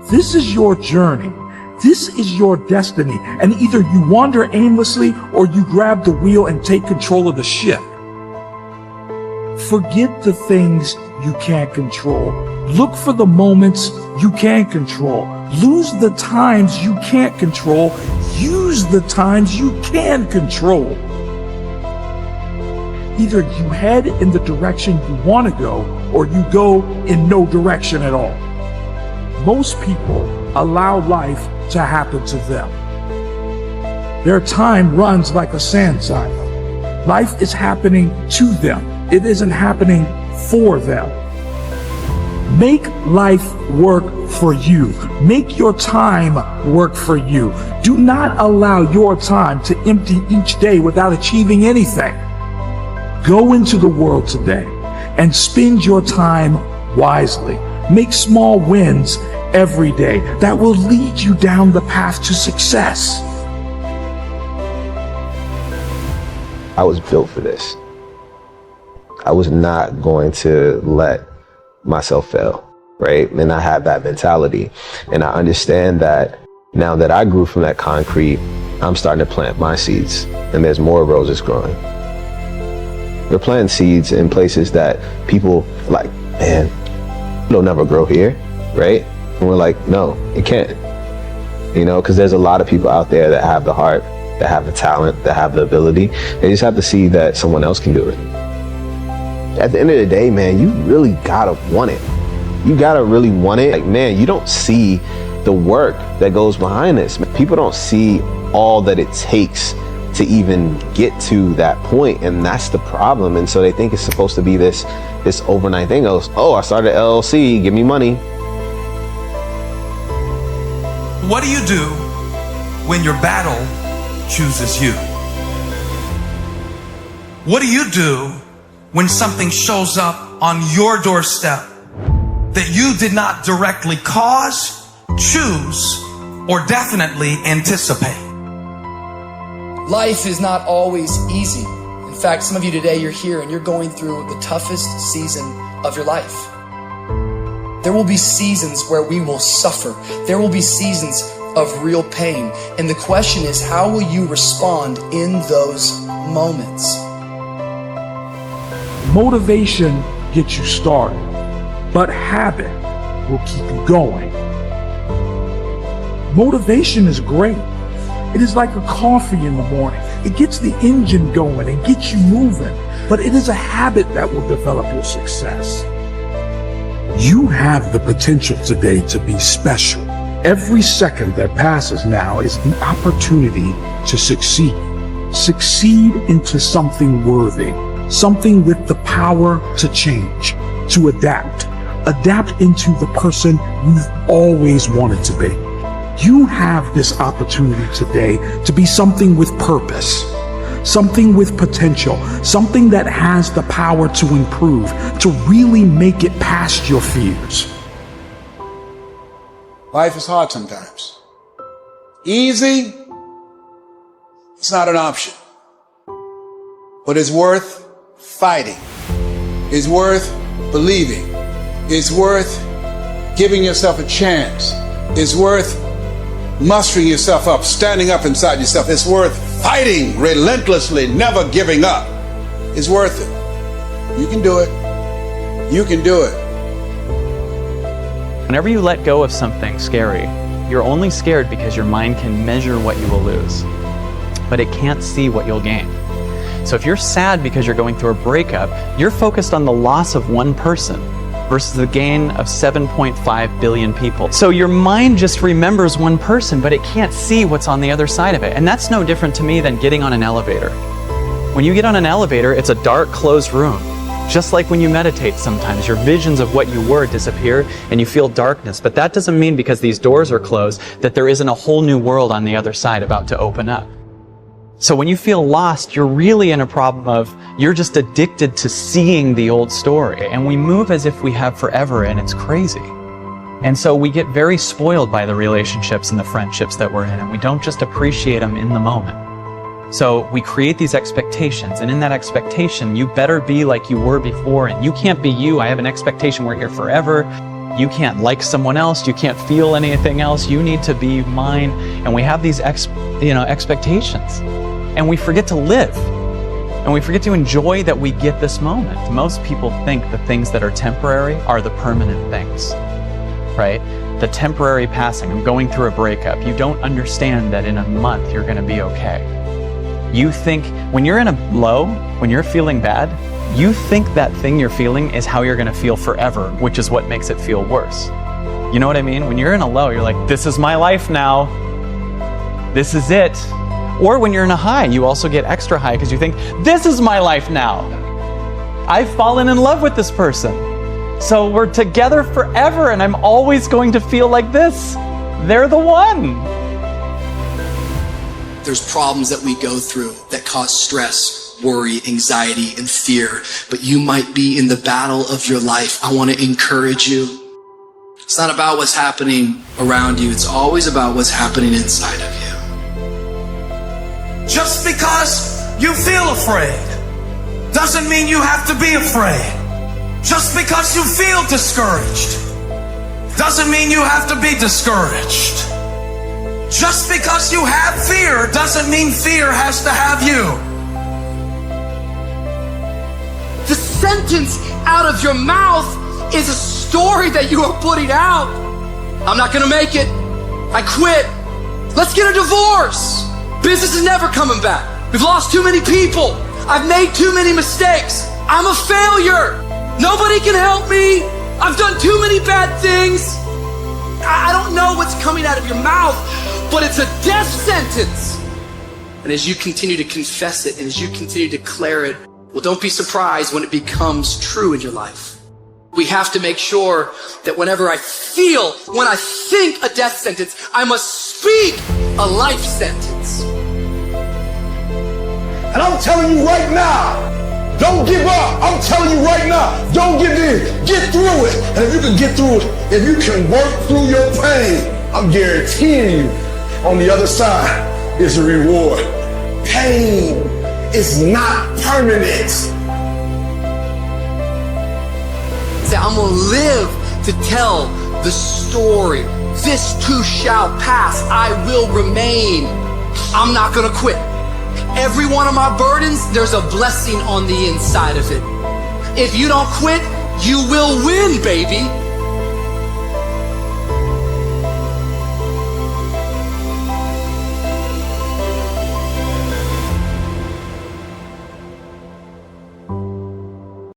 This is your journey. This is your destiny. And either you wander aimlessly or you grab the wheel and take control of the ship. Forget the things you can't control. Look for the moments you can control. Lose the times you can't control. Use the times you can control. Either you head in the direction you want to go, or you go in no direction at all. Most people allow life to happen to them. Their time runs like a sand cycle. Life is happening to them. It isn't happening for them. Make life work for you. Make your time work for you. Do not allow your time to empty each day without achieving anything. Go into the world today and spend your time wisely. Make small wins every day that will lead you down the path to success. I was built for this. I was not going to let myself fail, right? And I have that mentality. And I understand that now that I grew from that concrete, I'm starting to plant my seeds, and there's more roses growing. We're planting seeds in places that people are like, man, it'll never grow here, right? And we're like, no, it can't. You know, because there's a lot of people out there that have the heart, that have the talent, that have the ability. They just have to see that someone else can do it. At the end of the day, man, you really gotta want it. You gotta really want it. Like, man, you don't see the work that goes behind this. People don't see all that it takes to even get to that point, and that's the problem. And so they think it's supposed to be this overnight thing. Oh, I started an LLC, give me money. What do you do when your battle chooses you? What do you do when something shows up on your doorstep that you did not directly cause, choose, or definitely anticipate? Life is not always easy. In fact, some of you today, you're here and you're going through the toughest season of your life. There will be seasons where we will suffer. There will be seasons of real pain. And the question is, how will you respond in those moments? Motivation gets you started, but habit will keep you going. Motivation is great. It is like a coffee in the morning. It gets the engine going and gets you moving, but it is a habit that will develop your success. You have the potential today to be special. Every second that passes now is the opportunity to succeed. Succeed into something worthy, something with the power to change, to adapt. Adapt into the person you've always wanted to be. You have this opportunity today to be something with purpose, something with potential, something that has the power to improve, to really make it past your fears. Life is hard sometimes. Easy, it's not an option. But it's worth fighting. It's worth believing. It's worth giving yourself a chance. It's worth mustering yourself up, standing up inside yourself. It's worth fighting relentlessly, never giving up. It's worth it. You can do it. You can do it. Whenever you let go of something scary, you're only scared because your mind can measure what you will lose, but it can't see what you'll gain. So if you're sad because you're going through a breakup, you're focused on the loss of one person versus the gain of 7.5 billion people. So your mind just remembers one person, but it can't see what's on the other side of it. And that's no different to me than getting on an elevator. When you get on an elevator, it's a dark, closed room. Just like when you meditate sometimes, your visions of what you were disappear and you feel darkness. But that doesn't mean because these doors are closed that there isn't a whole new world on the other side about to open up. So when you feel lost, you're really in a problem of you're just addicted to seeing the old story. And we move as if we have forever, and it's crazy. And so we get very spoiled by the relationships and the friendships that we're in, and we don't just appreciate them in the moment. So we create these expectations, and in that expectation, you better be like you were before, and you can't be you. I have an expectation we're here forever. You can't like someone else. You can't feel anything else. You need to be mine. And we have these expectations. And we forget to live. And we forget to enjoy that we get this moment. Most people think the things that are temporary are the permanent things, right? The temporary passing. I'm going through a breakup. You don't understand that in a month you're going to be okay. You think when you're in a low, when you're feeling bad, you think that thing you're feeling is how you're going to feel forever, which is what makes it feel worse. You know what I mean? When you're in a low, you're like, this is my life now. This is it. Or when you're in a high, you also get extra high because you think, this is my life now. I've fallen in love with this person. So we're together forever and I'm always going to feel like this. They're the one. There's problems that we go through that cause stress, worry, anxiety, and fear, but you might be in the battle of your life. I want to encourage you. It's not about what's happening around you. It's always about what's happening inside of you. Just because you feel afraid doesn't mean you have to be afraid. Just because you feel discouraged doesn't mean you have to be discouraged. Just because you have fear doesn't mean fear has to have you. The sentence out of your mouth is a story that you are putting out. I'm not gonna make it. I quit. Let's get a divorce. Business is never coming back. We've lost too many people. I've made too many mistakes. I'm a failure. Nobody can help me. I've done too many bad things. I don't know what's coming out of your mouth, but it's a death sentence. And as you continue to confess it and as you continue to declare it, well, don't be surprised when it becomes true in your life. We have to make sure that whenever I think a death sentence, I must speak a life sentence. And I'm telling you right now, don't give up. I'm telling you right now, don't give in. Get through it. And if you can get through it, if you can work through your pain, I'm guaranteeing you, on the other side is a reward. Pain is not permanent. Say, I'm gonna live to tell the story. This too shall pass. I will remain. I'm not gonna quit. Every one of my burdens, there's a blessing on the inside of it. If you don't quit, you will win, baby.